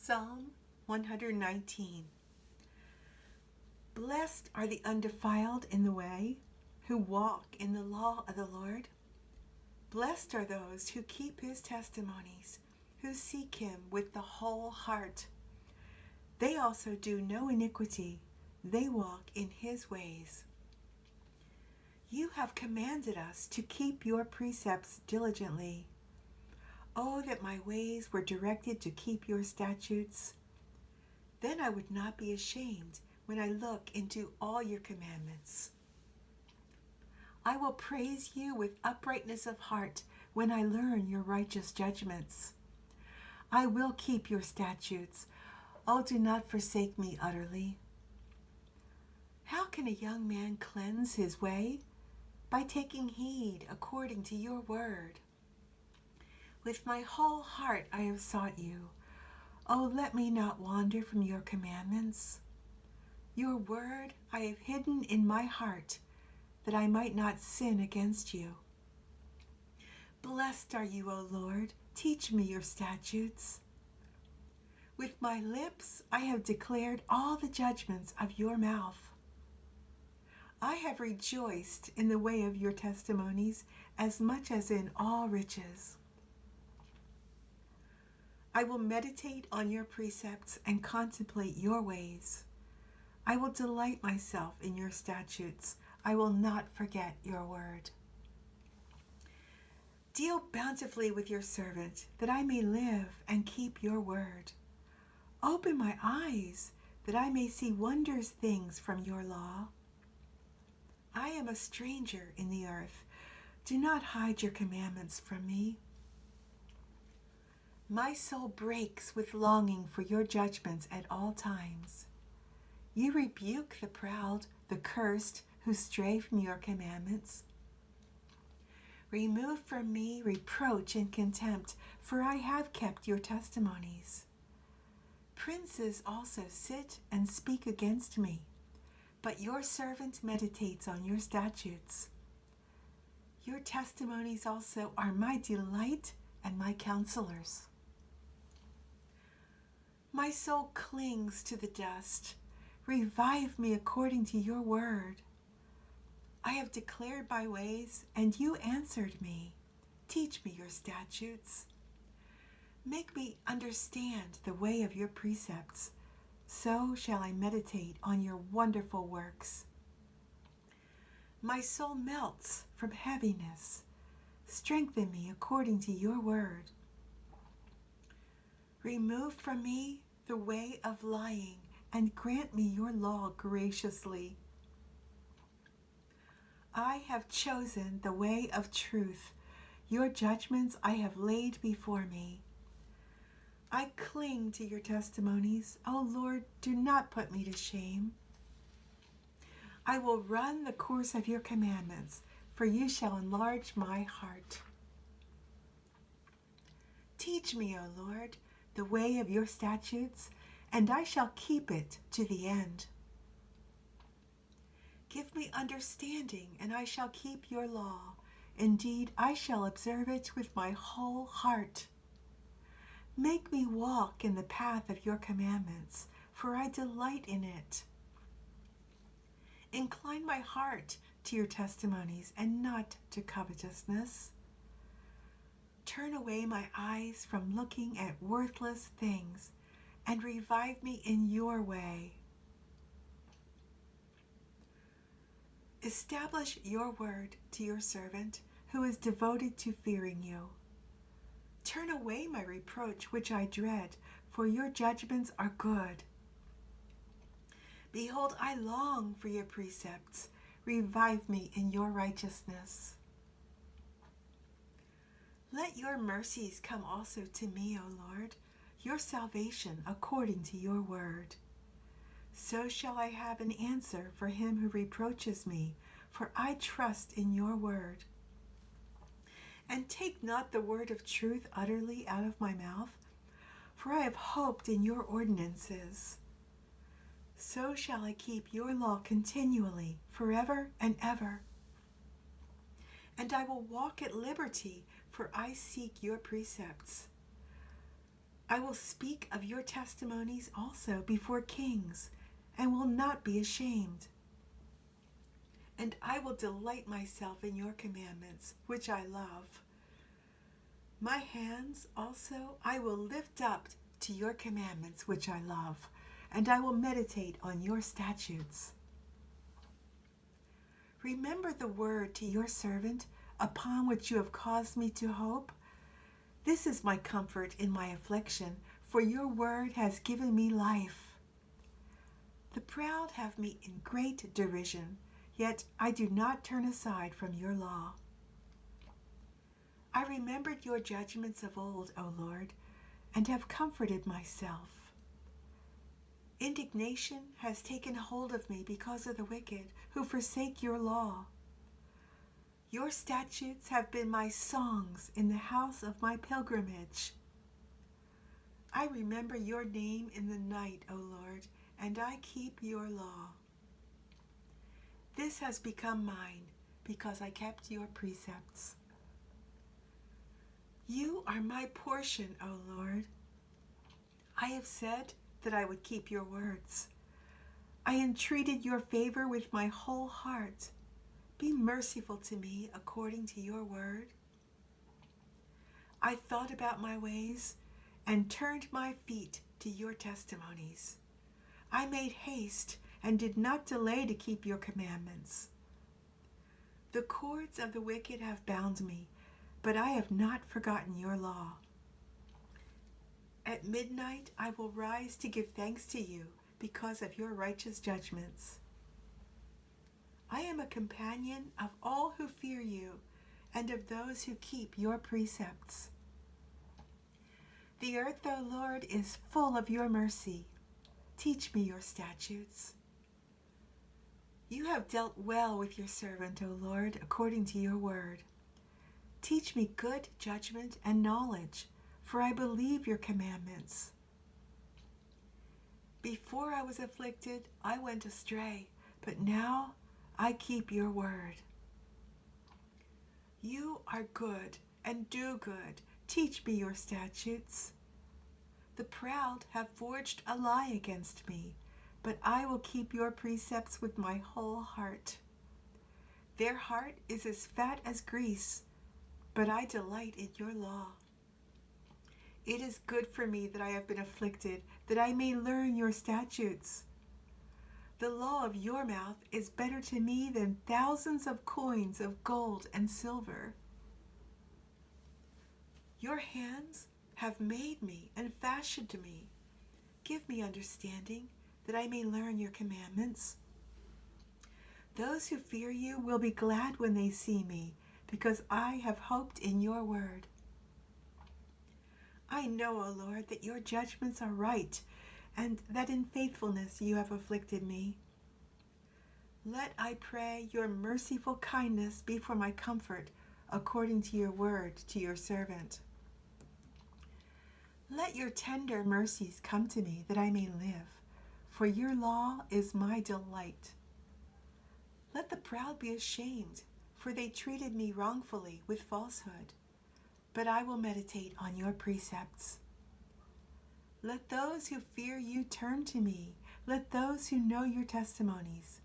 Psalm 119. Blessed are the undefiled in the way, who walk in the law of the Lord. Blessed are those who keep his testimonies, who seek him with the whole heart. They also do no iniquity, they walk in his ways. You have commanded us to keep your precepts diligently. Oh, that my ways were directed to keep your statutes. Then I would not be ashamed when I look into all your commandments. I will praise you with uprightness of heart when I learn your righteous judgments. I will keep your statutes. Oh, do not forsake me utterly. How can a young man cleanse his way? By taking heed according to your word. With my whole heart I have sought you. Oh, let me not wander from your commandments. Your word I have hidden in my heart, that I might not sin against you. Blessed are you, O Lord. Teach me your statutes. With my lips I have declared all the judgments of your mouth. I have rejoiced in the way of your testimonies as much as in all riches. I will meditate on your precepts and contemplate your ways. I will delight myself in your statutes. I will not forget your word. Deal bountifully with your servant, that I may live and keep your word. Open my eyes, that I may see wondrous things from your law. I am a stranger in the earth. Do not hide your commandments from me. My soul breaks with longing for your judgments at all times. You rebuke the proud, the cursed, who stray from your commandments. Remove from me reproach and contempt, for I have kept your testimonies. Princes also sit and speak against me, but your servant meditates on your statutes. Your testimonies also are my delight and my counselors. My soul clings to the dust. Revive me according to your word. I have declared my ways, and you answered me. Teach me your statutes. Make me understand the way of your precepts. So shall I meditate on your wonderful works. My soul melts from heaviness. Strengthen me according to your word. Remove from me the way of lying, and grant me your law graciously. I have chosen the way of truth. Your judgments I have laid before me. I cling to your testimonies. O Lord, do not put me to shame. I will run the course of your commandments, for you shall enlarge my heart. Teach me, O Lord, the way of your statutes, and I shall keep it to the end. Give me understanding, and I shall keep your law. Indeed, I shall observe it with my whole heart. Make me walk in the path of your commandments, for I delight in it. Incline my heart to your testimonies, and not to covetousness. Turn away my eyes from looking at worthless things, and revive me in your way. Establish your word to your servant, who is devoted to fearing you. Turn away my reproach, which I dread, for your judgments are good. Behold, I long for your precepts. Revive me in your righteousness. Let your mercies come also to me, O Lord, your salvation according to your word. So shall I have an answer for him who reproaches me, for I trust in your word. And take not the word of truth utterly out of my mouth, for I have hoped in your ordinances. So shall I keep your law continually, forever and ever. And I will walk at liberty, for I seek your precepts. I will speak of your testimonies also before kings, and will not be ashamed. And I will delight myself in your commandments, which I love. My hands also I will lift up to your commandments, which I love, and I will meditate on your statutes. Remember the word to your servant, upon which you have caused me to hope. This is my comfort in my affliction, for your word has given me life. The proud have me in great derision, yet I do not turn aside from your law. I remembered your judgments of old, O Lord, and have comforted myself. Indignation has taken hold of me because of the wicked who forsake your law. Your statutes have been my songs in the house of my pilgrimage. I remember your name in the night, O Lord, and I keep your law. This has become mine because I kept your precepts. You are my portion, O Lord. I have said that I would keep your words. I entreated your favor with my whole heart. Be merciful to me according to your word. I thought about my ways and turned my feet to your testimonies. I made haste and did not delay to keep your commandments. The cords of the wicked have bound me, but I have not forgotten your law. At midnight I will rise to give thanks to you because of your righteous judgments. I am a companion of all who fear you and of those who keep your precepts. The earth, O Lord, is full of your mercy. Teach me your statutes. You have dealt well with your servant, O Lord, according to your word. Teach me good judgment and knowledge, for I believe your commandments. Before I was afflicted, I went astray, but now I keep your word. You are good and do good. Teach me your statutes. The proud have forged a lie against me, but I will keep your precepts with my whole heart. Their heart is as fat as grease, but I delight in your law. It is good for me that I have been afflicted, that I may learn your statutes. The law of your mouth is better to me than thousands of coins of gold and silver. Your hands have made me and fashioned me. Give me understanding, that I may learn your commandments. Those who fear you will be glad when they see me, because I have hoped in your word. I know, O Lord, that your judgments are right, and that in faithfulness you have afflicted me. Let, I pray, your merciful kindness be for my comfort, according to your word to your servant. Let your tender mercies come to me, that I may live, for your law is my delight. Let the proud be ashamed, for they treated me wrongfully with falsehood, but I will meditate on your precepts. Let those who fear you turn to me. Let those who know your testimonies.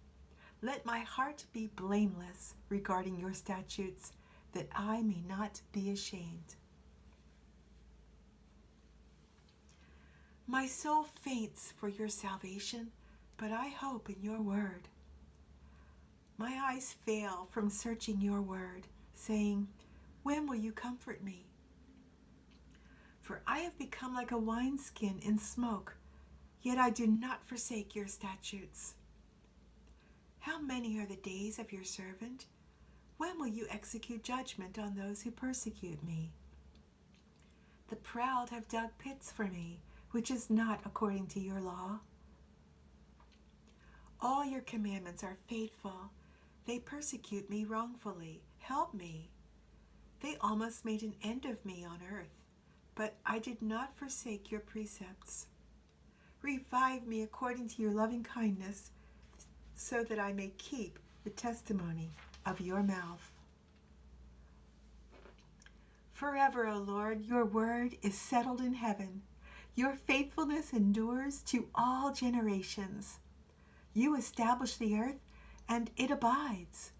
Let my heart be blameless regarding your statutes, that I may not be ashamed. My soul faints for your salvation, but I hope in your word. My eyes fail from searching your word, saying, when will you comfort me? For I have become like a wineskin in smoke, yet I do not forsake your statutes. How many are the days of your servant? When will you execute judgment on those who persecute me? The proud have dug pits for me, which is not according to your law. All your commandments are faithful. They persecute me wrongfully. Help me. They almost made an end of me on earth, but I did not forsake your precepts. Revive me according to your loving kindness, so that I may keep the testimony of your mouth. Forever, O Lord, your word is settled in heaven. Your faithfulness endures to all generations. You establish the earth, and it abides.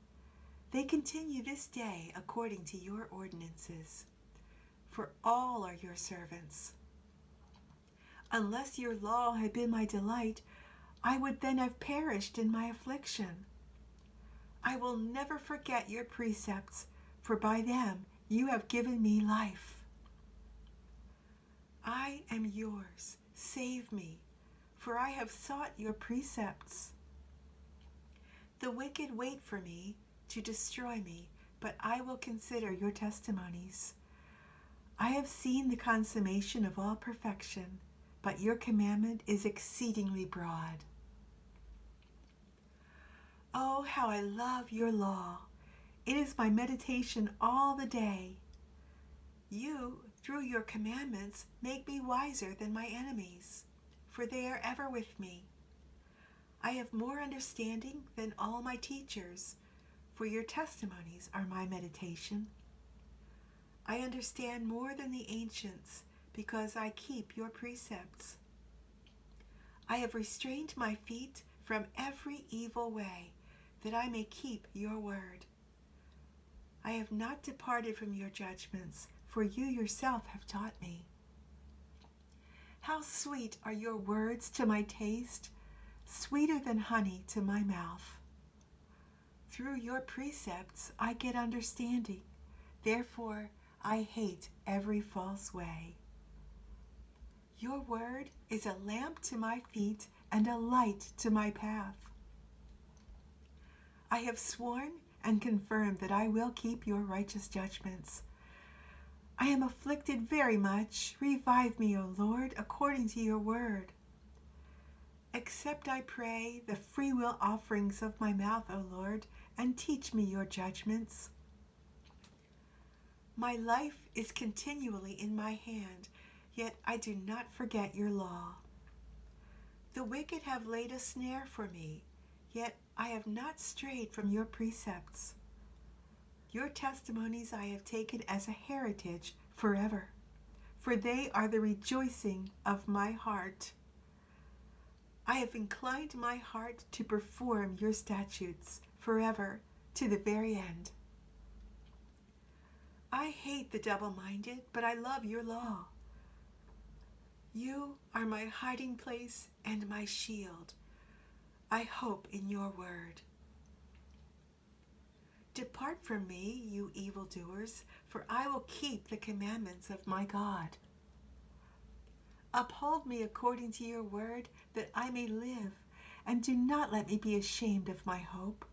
They continue this day according to your ordinances, for all are your servants. Unless your law had been my delight, I would then have perished in my affliction. I will never forget your precepts, for by them you have given me life. I am yours. Save me, for I have sought your precepts. The wicked wait for me to destroy me, but I will consider your testimonies. I have seen the consummation of all perfection, but your commandment is exceedingly broad. Oh, how I love your law! It is my meditation all the day. You, through your commandments, make me wiser than my enemies, for they are ever with me. I have more understanding than all my teachers, for your testimonies are my meditation. I understand more than the ancients, because I keep your precepts. I have restrained my feet from every evil way, that I may keep your word. I have not departed from your judgments, for you yourself have taught me. How sweet are your words to my taste, sweeter than honey to my mouth. Through your precepts I get understanding, therefore I hate every false way. Your word is a lamp to my feet and a light to my path. I have sworn and confirmed that I will keep your righteous judgments. I am afflicted very much. Revive me, O Lord, according to your word. Accept, I pray, the freewill offerings of my mouth, O Lord, and teach me your judgments. My life is continually in my hand, yet I do not forget your law. The wicked have laid a snare for me, yet I have not strayed from your precepts. Your testimonies I have taken as a heritage forever, for they are the rejoicing of my heart. I have inclined my heart to perform your statutes forever to the very end. I hate the double-minded, but I love your law. You are my hiding place and my shield. I hope in your word. Depart from me, you evildoers, for I will keep the commandments of my God. Uphold me according to your word, that I may live, and do not let me be ashamed of my hope.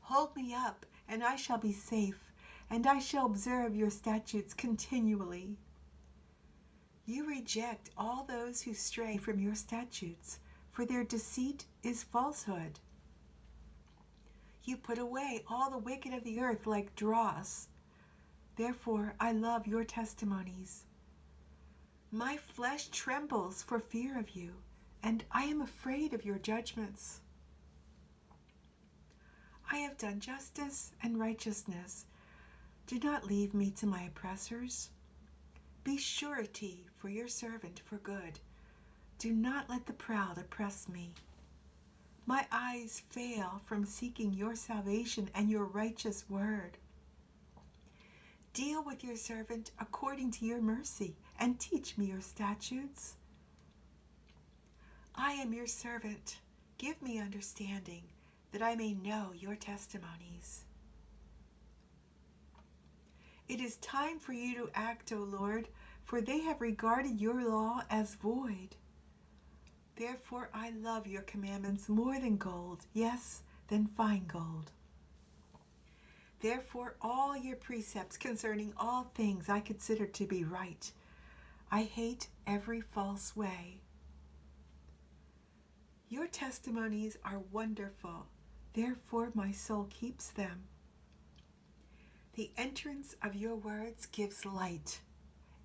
Hold me up, and I shall be safe, and I shall observe your statutes continually. You reject all those who stray from your statutes, for their deceit is falsehood. You put away all the wicked of the earth like dross. Therefore I love your testimonies. My flesh trembles for fear of you, and I am afraid of your judgments. I have done justice and righteousness. Do not leave me to my oppressors. Be surety for your servant for good. Do not let the proud oppress me. My eyes fail from seeking your salvation and your righteous word. Deal with your servant according to your mercy, and teach me your statutes. I am your servant. Give me understanding, that I may know your testimonies. It is time for you to act, O Lord, for they have regarded your law as void. Therefore I love your commandments more than gold, yes, than fine gold. Therefore all your precepts concerning all things I consider to be right. I hate every false way. Your testimonies are wonderful, therefore my soul keeps them. The entrance of your words gives light.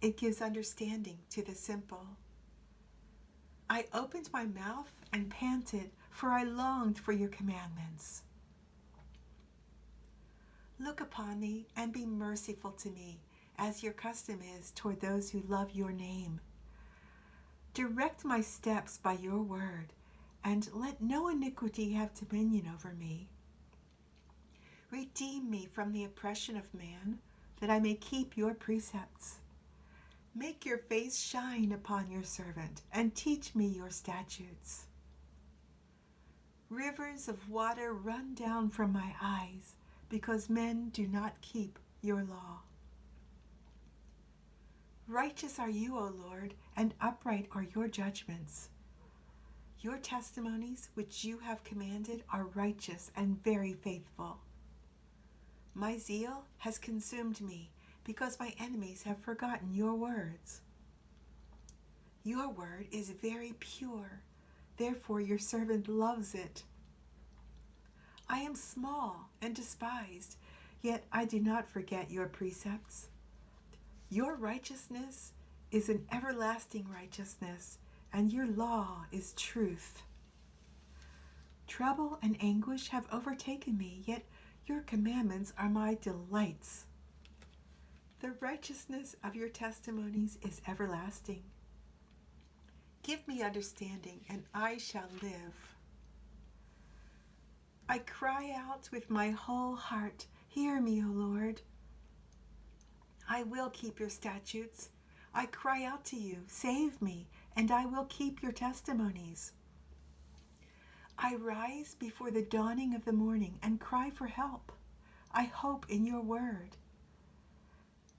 It gives understanding to the simple. I opened my mouth and panted, for I longed for your commandments. Look upon me and be merciful to me, as your custom is toward those who love your name. Direct my steps by your word, and let no iniquity have dominion over me. Redeem me from the oppression of man, that I may keep your precepts. Make your face shine upon your servant, and teach me your statutes. Rivers of water run down from my eyes, because men do not keep your law. Righteous are you, O Lord, and upright are your judgments. Your testimonies, which you have commanded, are righteous and very faithful. My zeal has consumed me, because my enemies have forgotten your words. Your word is very pure, therefore your servant loves it. I am small and despised, yet I do not forget your precepts. Your righteousness is an everlasting righteousness, and your law is truth. Trouble and anguish have overtaken me, yet your commandments are my delights. The righteousness of your testimonies is everlasting. Give me understanding, and I shall live. I cry out with my whole heart, hear me, O Lord. I will keep your statutes. I cry out to you, save me, and I will keep your testimonies. I rise before the dawning of the morning and cry for help. I hope in your word.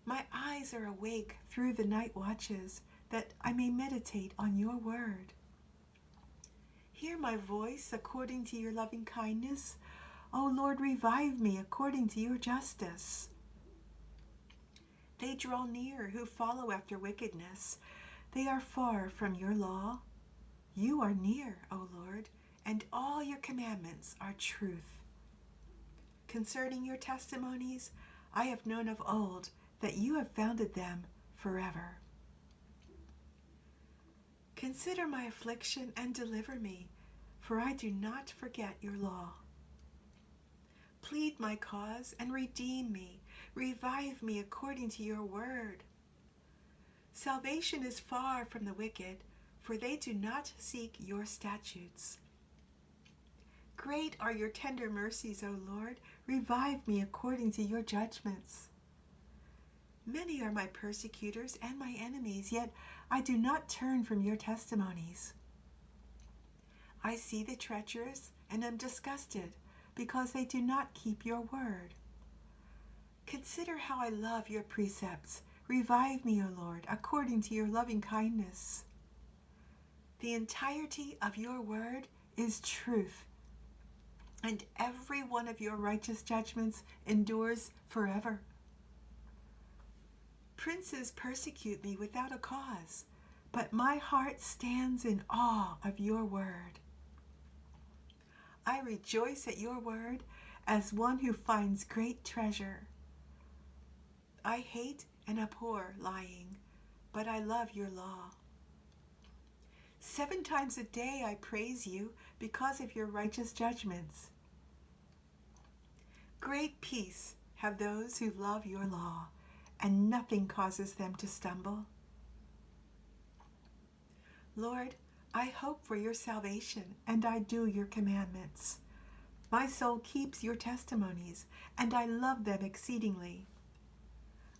My eyes are awake through the night watches, that I may meditate on your word. Hear my voice according to your loving kindness. O Lord, revive me according to your justice. They draw near who follow after wickedness. They are far from your law. You are near, O Lord, and all your commandments are truth. Concerning your testimonies, I have known of old that you have founded them forever. Consider my affliction and deliver me, for I do not forget your law. Plead my cause and redeem me. Revive me according to your word. Salvation is far from the wicked, for they do not seek your statutes. Great are your tender mercies, O Lord. Revive me according to your judgments. Many are my persecutors and my enemies, yet I do not turn from your testimonies. I see the treacherous and am disgusted, because they do not keep your word. Consider how I love your precepts. Revive me, O Lord, according to your loving kindness. The entirety of your word is truth, and every one of your righteous judgments endures forever. Princes persecute me without a cause, but my heart stands in awe of your word. I rejoice at your word as one who finds great treasure. I hate and abhor lying, but I love your law. 7 times a day I praise you because of your righteous judgments. Great peace have those who love your law, and nothing causes them to stumble. Lord, I hope for your salvation, and I do your commandments. My soul keeps your testimonies, and I love them exceedingly.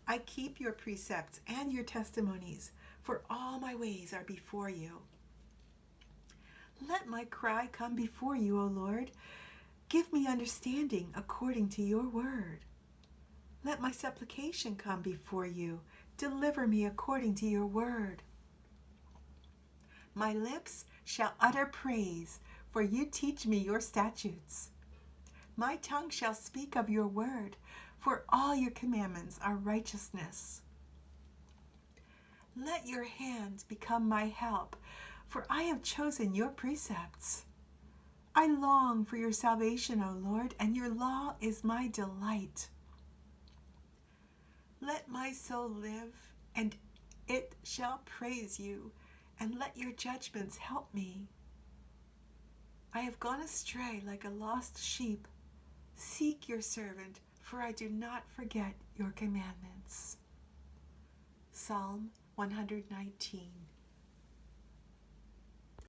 I keep your precepts and your testimonies, for all my ways are before you. Let my cry come before you, O Lord. Give me understanding according to your word. Let my supplication come before you. Deliver me according to your word. My lips shall utter praise, for you teach me your statutes. My tongue shall speak of your word, for all your commandments are righteousness. Let your hand become my help, for I have chosen your precepts. I long for your salvation, O Lord, and your law is my delight. Let my soul live, and it shall praise you, and let your judgments help me. I have gone astray like a lost sheep. Seek your servant, for I do not forget your commandments. Psalm 119.